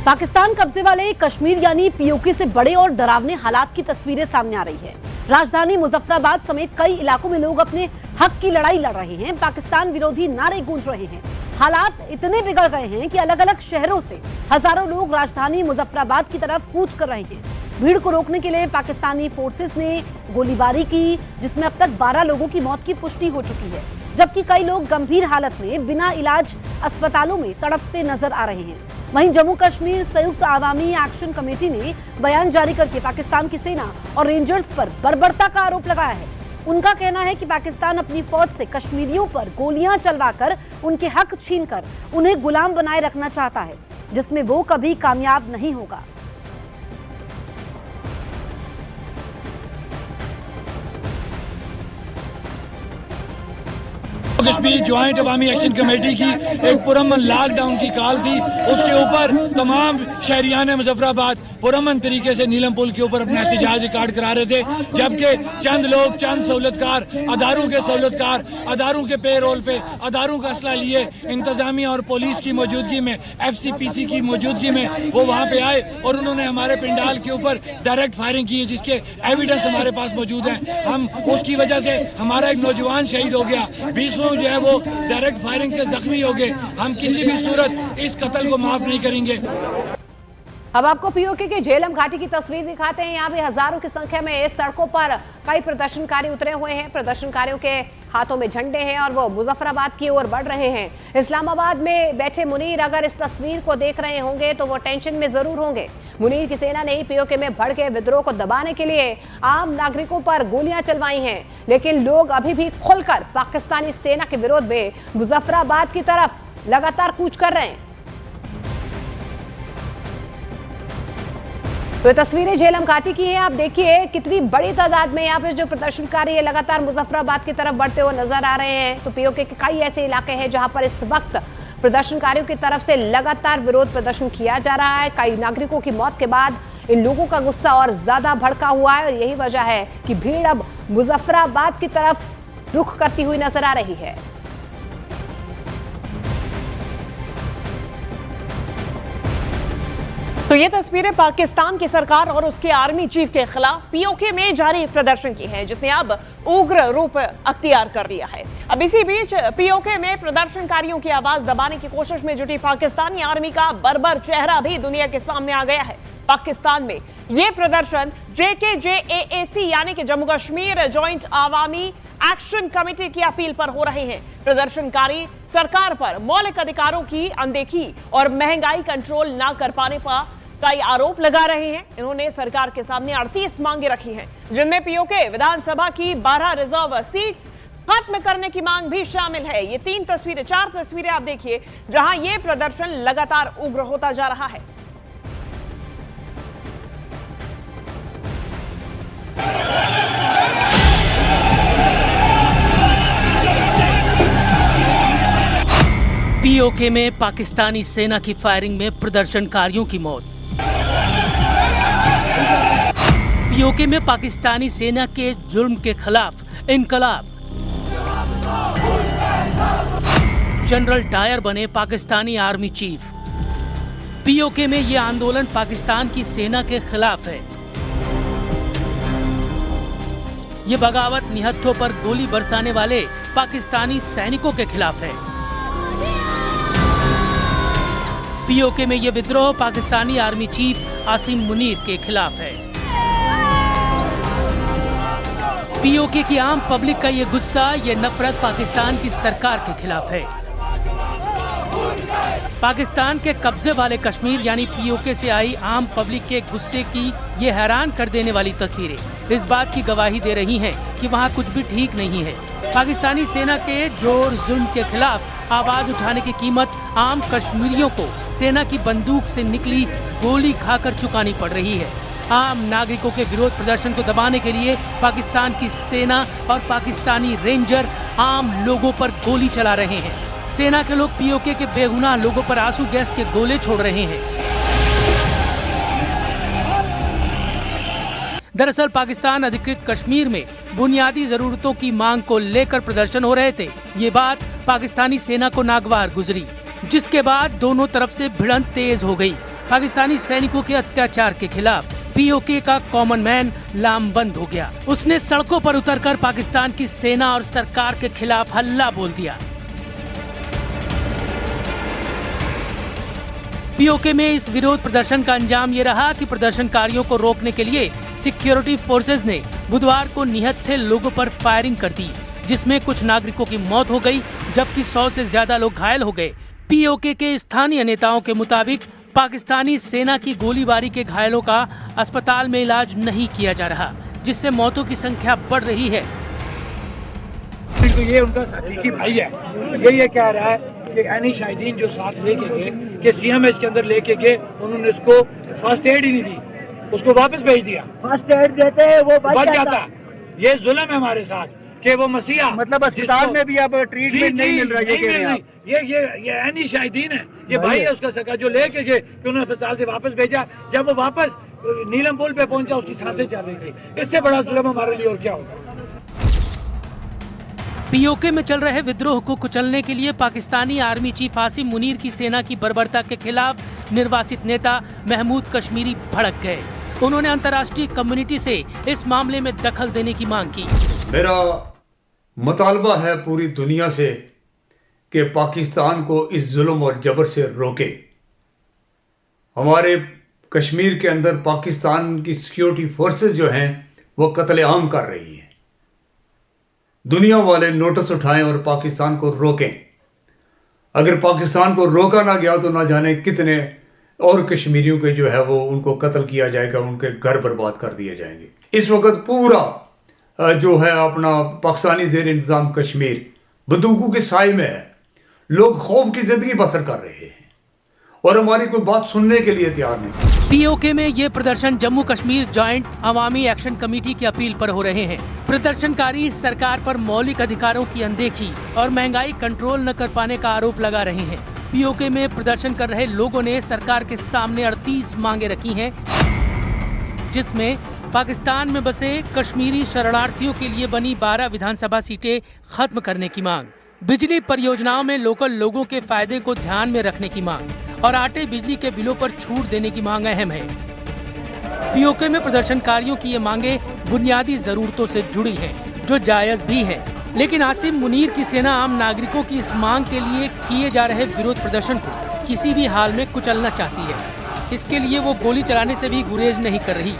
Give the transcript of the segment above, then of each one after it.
पाकिस्तान कब्जे वाले कश्मीर यानी पीओके से बड़े और डरावने हालात की तस्वीरें सामने आ रही है। राजधानी मुजफ्फराबाद समेत कई इलाकों में लोग अपने हक की लड़ाई लड़ रहे हैं। पाकिस्तान विरोधी नारे गूंज रहे हैं। हालात इतने बिगड़ गए हैं कि अलग अलग शहरों से हजारों लोग राजधानी मुजफ्फराबाद की तरफ कूच कर रहे हैं। भीड़ को रोकने के लिए पाकिस्तानी फोर्सेस ने गोलीबारी की, जिसमें अब तक 12 लोगों की मौत की पुष्टि हो चुकी है, जबकि कई लोग गंभीर हालत में बिना इलाज अस्पतालों में तड़पते नजर आ रहे हैं। वहीं जम्मू कश्मीर संयुक्त आवामी एक्शन कमेटी ने बयान जारी करके पाकिस्तान की सेना और रेंजर्स पर बर्बरता का आरोप लगाया है। उनका कहना है कि पाकिस्तान अपनी फौज से कश्मीरियों पर गोलियां चलवाकर उनके हक छीनकर उन्हें गुलाम बनाए रखना चाहता है, जिसमें वो कभी कामयाब नहीं होगा। कश्मीर ज्वाइंट अवामी एक्शन कमेटी की एक पुरअमन लॉकडाउन की कॉल थी। उसके ऊपर तमाम शहरियान मुजफ्फराबाद पुरअमन तरीके से नीलम पुल के ऊपर अपना एहतजाज रिकॉर्ड करा रहे थे, जबकि चंद लोग, चंद सहूलतकार, अदारों के सहूलतकार, अदारों के पे रोल पे अदारों का असला लिए इंतजामिया और पुलिस की मौजूदगी में, FCPC की मौजूदगी में वो वहाँ पे आए और उन्होंने हमारे पिंडाल के ऊपर डायरेक्ट फायरिंग की, जिसके एविडेंस हमारे पास मौजूद हैं। हम उसकी वजह से हमारा एक नौजवान शहीद हो गया, 20 लोग जो है वो डायरेक्ट फायरिंग से जख्मी हो गए। हम किसी भी सूरत इस कत्ल को माफ नहीं करेंगे। अब आपको पीओके के झेलम घाटी की तस्वीर दिखाते हैं। यहाँ भी हजारों की संख्या में सड़कों पर कई प्रदर्शनकारी उतरे हुए हैं। प्रदर्शनकारियों के हाथों में झंडे हैं और वो मुजफ्फराबाद की ओर बढ़ रहे हैं। इस्लामाबाद में बैठे मुनीर अगर इस तस्वीर को देख रहे होंगे तो वो टेंशन में जरूर होंगे। मुनीर की सेना ने ही पीओके में भड़के विद्रोह को दबाने के लिए आम नागरिकों पर गोलियां चलवाई हैं, लेकिन लोग अभी भी खुलकर पाकिस्तानी सेना के विरोध में मुजफ्फराबाद की तरफ लगातार कूच कर रहे हैं। तो तस्वीरें झेलम घाटी की हैं। आप देखिए कितनी बड़ी तादाद में यहाँ पे जो प्रदर्शनकारी है लगातार मुजफ्फराबाद की तरफ बढ़ते हुए नजर आ रहे हैं। तो पीओके के कई ऐसे इलाके हैं जहां पर इस वक्त प्रदर्शनकारियों की तरफ से लगातार विरोध प्रदर्शन किया जा रहा है। कई नागरिकों की मौत के बाद इन लोगों का गुस्सा और ज्यादा भड़का हुआ है और यही वजह है कि भीड़ अब मुजफ्फराबाद की तरफ रुख करती हुई नजर आ रही है। तो ये तस्वीरें पाकिस्तान की सरकार और उसके आर्मी चीफ के खिलाफ पीओके में जारी प्रदर्शन की हैं, जिसने अब उग्र रूप अख्तियार कर लिया है। अब इसी बीच पीओके में प्रदर्शनकारियों की आवाज दबाने की कोशिश में जुटी पाकिस्तानी आर्मी का बर्बर चेहरा भी दुनिया के सामने आ गया है। पाकिस्तान में ये प्रदर्शन JKJAAC यानी कि Jammu Kashmir joint Awami action committee की अपील पर हो रहे हैं। प्रदर्शनकारी सरकार पर मौलिक अधिकारों की अनदेखी और महंगाई कंट्रोल न कर पाने पर कई आरोप लगा रहे हैं। इन्होंने सरकार के सामने 38 मांगे रखी हैं, जिनमें पीओके विधानसभा की 12 रिजर्व सीट्स खत्म करने की मांग भी शामिल है। ये 4 तस्वीरें आप देखिए जहां ये प्रदर्शन लगातार उग्र होता जा रहा है। पीओके में पाकिस्तानी सेना की फायरिंग में प्रदर्शनकारियों की मौत। पीओके में पाकिस्तानी सेना के जुर्म के खिलाफ इंकलाब। जनरल डायर बने पाकिस्तानी आर्मी चीफ। पीओके में यह आंदोलन पाकिस्तान की सेना के खिलाफ है। ये बगावत निहत्थों पर गोली बरसाने वाले पाकिस्तानी सैनिकों के खिलाफ है। पीओके में यह विद्रोह पाकिस्तानी आर्मी चीफ आसिम मुनीर के खिलाफ है। पीओके की आम पब्लिक का ये गुस्सा, ये नफरत पाकिस्तान की सरकार के खिलाफ है। पाकिस्तान के कब्जे वाले कश्मीर यानी पीओके से आई आम पब्लिक के गुस्से की ये हैरान कर देने वाली तस्वीरें इस बात की गवाही दे रही हैं कि वहाँ कुछ भी ठीक नहीं है। पाकिस्तानी सेना के जोर जुल्म के खिलाफ आवाज उठाने की कीमत आम कश्मीरियों को सेना की बंदूक से निकली गोली खाकर चुकानी पड़ रही है। आम नागरिकों के विरोध प्रदर्शन को दबाने के लिए पाकिस्तान की सेना और पाकिस्तानी रेंजर आम लोगों पर गोली चला रहे हैं। सेना के लोग पीओके के बेगुनाह लोगों पर आंसू गैस के गोले छोड़ रहे हैं। दरअसल पाकिस्तान अधिकृत कश्मीर में बुनियादी जरूरतों की मांग को लेकर प्रदर्शन हो रहे थे। ये बात पाकिस्तानी सेना को नागवार गुजरी, जिसके बाद दोनों तरफ से भिड़ंत तेज हो गई। पाकिस्तानी सैनिकों के अत्याचार के खिलाफ पीओके का कॉमन मैन लामबंद हो गया। उसने सड़कों पर उतरकर पाकिस्तान की सेना और सरकार के खिलाफ हल्ला बोल दिया। पीओके में इस विरोध प्रदर्शन का अंजाम ये रहा कि प्रदर्शनकारियों को रोकने के लिए सिक्योरिटी फोर्सेज ने बुधवार को निहत्थे लोगों पर फायरिंग कर दी, जिसमें कुछ नागरिकों की मौत हो गई, जबकि 100 से ज्यादा लोग घायल हो गए। पीओके के स्थानीय नेताओं के मुताबिक पाकिस्तानी सेना की गोलीबारी के घायलों का अस्पताल में इलाज नहीं किया जा रहा, जिससे मौतों की संख्या बढ़ रही है। तो ये उनका हकीकी भाई है, ये कह रहा है कि एनी शाहिदीन जो साथ लेके गए कि सीएमएच के अंदर लेके गए, उन्होंने उसको फर्स्ट एड ही नहीं दी, उसको वापस भेज दिया। फर्स्ट एड देते हैं वो बच जाता। ये जुल्म है हमारे साथ कि वो मसीहा मतलब अस्पताल में भी अब ट्रीटमेंट नहीं मिल रहा है। ये एनी शाहिदीन है, ये भाई है उसका सका जो लेके गए कि उन्होंने अस्पताल से वापस भेजा। जब वो वापस नीलम पुल पे पहुंचा उसकी सांसें चल रही थी। इससे बड़ा जुल्म हमारे लिए और क्या होगा। पीओके में चल रहे विद्रोह को कुचलने के लिए पाकिस्तानी आर्मी चीफ आसिम मुनीर की सेना की बर्बरता के खिलाफ निर्वासित नेता महमूद कश्मीरी भड़क गए। उन्होंने अंतर्राष्ट्रीय कम्युनिटी से इस मामले में दखल देने की मांग की। मेरा मुतालबा है पूरी दुनिया से कि पाकिस्तान को इस जुल्म और जबर से रोके। हमारे कश्मीर के अंदर पाकिस्तान की सिक्योरिटी फोर्सेस जो हैं वो कत्लेआम कर रही हैं। दुनिया वाले नोटिस उठाएं और पाकिस्तान को रोकें। अगर पाकिस्तान को रोका ना गया तो ना जाने कितने और कश्मीरियों के जो है वो उनको कत्ल किया जाएगा, उनके घर बर्बाद कर दिए जाएंगे। इस वक्त पूरा जो है अपना पाकिस्तानी ज़ेर इंतजाम कश्मीर बंदूकों के साए में है। लोग खौफ की जिंदगी बसर कर रहे हैं और हमारी कोई बात सुनने के लिए तैयार नहीं। पीओके में ये प्रदर्शन जम्मू कश्मीर जॉइंट अवामी एक्शन कमेटी की अपील पर हो रहे हैं। प्रदर्शनकारी सरकार पर मौलिक अधिकारों की अनदेखी और महंगाई कंट्रोल न कर पाने का आरोप लगा रहे हैं। पीओके में प्रदर्शन कर रहे लोगों ने सरकार के सामने 38 मांगे रखी हैं, जिसमें पाकिस्तान में बसे कश्मीरी शरणार्थियों के लिए बनी 12 विधानसभा सीटें खत्म करने की मांग, बिजली परियोजनाओं में लोकल लोगों के फायदे को ध्यान में रखने की मांग और आटे बिजली के बिलों पर छूट देने की मांग अहम है। पीओके में प्रदर्शनकारियों की ये मांगे बुनियादी जरूरतों से जुड़ी हैं, जो जायज भी है। लेकिन आसिम मुनीर की सेना आम नागरिकों की इस मांग के लिए किए जा रहे विरोध प्रदर्शन को किसी भी हाल में कुचलना चाहती है। इसके लिए वो गोली चलाने से भी गुरेज नहीं कर रही।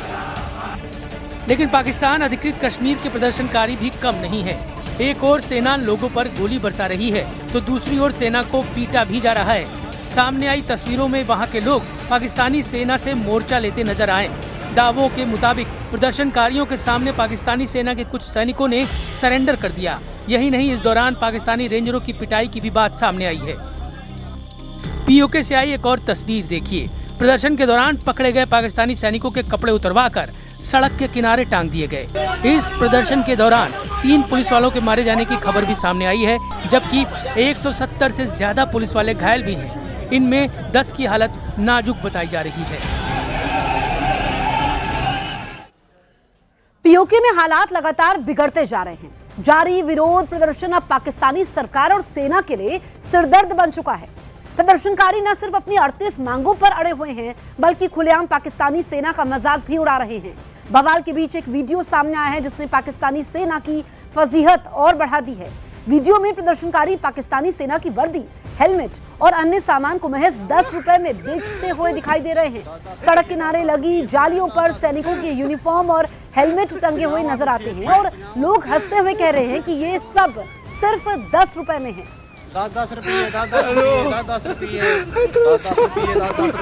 लेकिन पाकिस्तान अधिकृत कश्मीर के प्रदर्शनकारी भी कम नहीं है। एक और सेना लोगों पर गोली बरसा रही है तो दूसरी ओर सेना को पीटा भी जा रहा है। सामने आई तस्वीरों में वहां के लोग पाकिस्तानी सेना से मोर्चा लेते नजर आए। दावों के मुताबिक प्रदर्शनकारियों के सामने पाकिस्तानी सेना के कुछ सैनिकों ने सरेंडर कर दिया। यही नहीं, इस दौरान पाकिस्तानी रेंजरों की पिटाई की भी बात सामने आई है। पीओके से आई एक और तस्वीर देखिए। प्रदर्शन के दौरान पकड़े गए पाकिस्तानी सैनिकों के कपड़े उतरवाकर सड़क के किनारे टांग दिए गए। इस प्रदर्शन के दौरान 3 पुलिस वालों के मारे जाने की खबर भी सामने आई है, जबकि 170 से ज्यादा पुलिस वाले घायल भी हैं। इनमें 10 की हालत नाजुक बताई जा रही है। पीओके में हालात लगातार बिगड़ते जा रहे हैं। जारी विरोध प्रदर्शन अब पाकिस्तानी सरकार और सेना के लिए सिरदर्द बन चुका है। प्रदर्शनकारी न सिर्फ अपनी 38 मांगों पर अड़े हुए हैं, बल्कि खुलेआम पाकिस्तानी सेना का मजाक भी उड़ा रहे हैं। बवाल के बीच एक वीडियो सामने आया है जिसने पाकिस्तानी सेना की फजीहत और बढ़ा दी है। वीडियो में प्रदर्शनकारी पाकिस्तानी सेना की वर्दी, हेलमेट और अन्य सामान को महज 10 रुपए में बेचते हुए दिखाई दे रहे हैं। सड़क किनारे लगी जालियों पर सैनिकों के यूनिफॉर्म और हेलमेट टंगे हुए नजर आते हैं और लोग हंसते हुए कह रहे हैं कि ये सब सिर्फ 10 रुपए में है। 10 रुपये 10 रुपये 10 रुपये 10 रुपये 50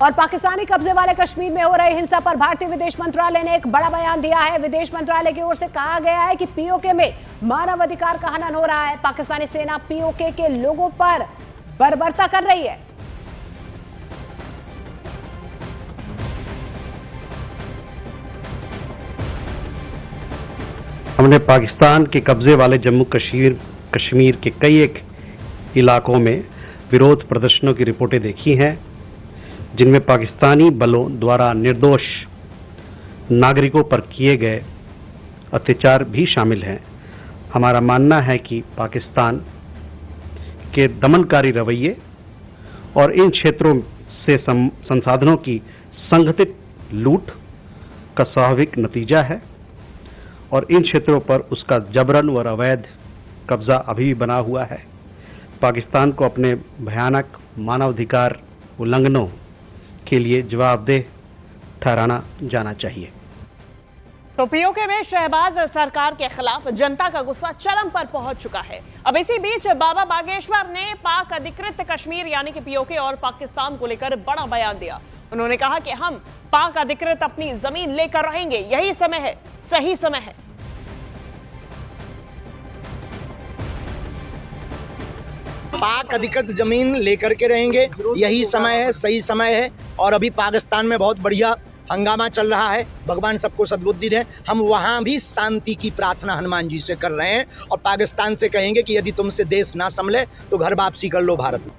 और पाकिस्तानी कब्जे वाले कश्मीर में हो रही हिंसा पर भारतीय विदेश मंत्रालय ने एक बड़ा बयान दिया है। विदेश मंत्रालय की ओर से कहा गया है कि पीओके में मानव अधिकार का हनन हो रहा है। पाकिस्तानी सेना पीओके के लोगों पर बर्बरता कर रही है। हमने पाकिस्तान के कब्जे वाले जम्मू कश्मीर के कई एक इलाकों में विरोध प्रदर्शनों की रिपोर्टें देखी हैं, जिनमें पाकिस्तानी बलों द्वारा निर्दोष नागरिकों पर किए गए अत्याचार भी शामिल हैं। हमारा मानना है कि पाकिस्तान के दमनकारी रवैये और इन क्षेत्रों से संसाधनों की संगठित लूट का स्वाभाविक नतीजा है और इन क्षेत्रों पर उसका जबरन और अवैध कब्जा अभी भी बना हुआ है। पाकिस्तान को अपने भयानक मानवाधिकार उल्लंघनों के लिए जवाबदेह ठहराना जाना चाहिए। तो पीओके में शहबाज सरकार के खिलाफ जनता का गुस्सा चरम पर पहुंच चुका है। अब इसी बीच बाबा बागेश्वर ने पाक अधिकृत कश्मीर यानी कि पीओके और पाकिस्तान को लेकर बड़ा बयान दिया। उन्होंने कहा कि हम पाक अधिकृत अपनी जमीन लेकर रहेंगे, यही समय है, सही समय है। पाक अधिकृत जमीन लेकर के रहेंगे, यही समय है, सही समय है। और अभी पाकिस्तान में बहुत बढ़िया हंगामा चल रहा है, भगवान सबको सद्बुद्धि दें। हम वहाँ भी शांति की प्रार्थना हनुमान जी से कर रहे हैं और पाकिस्तान से कहेंगे कि यदि तुमसे देश ना संभले तो घर वापसी कर लो भारत में।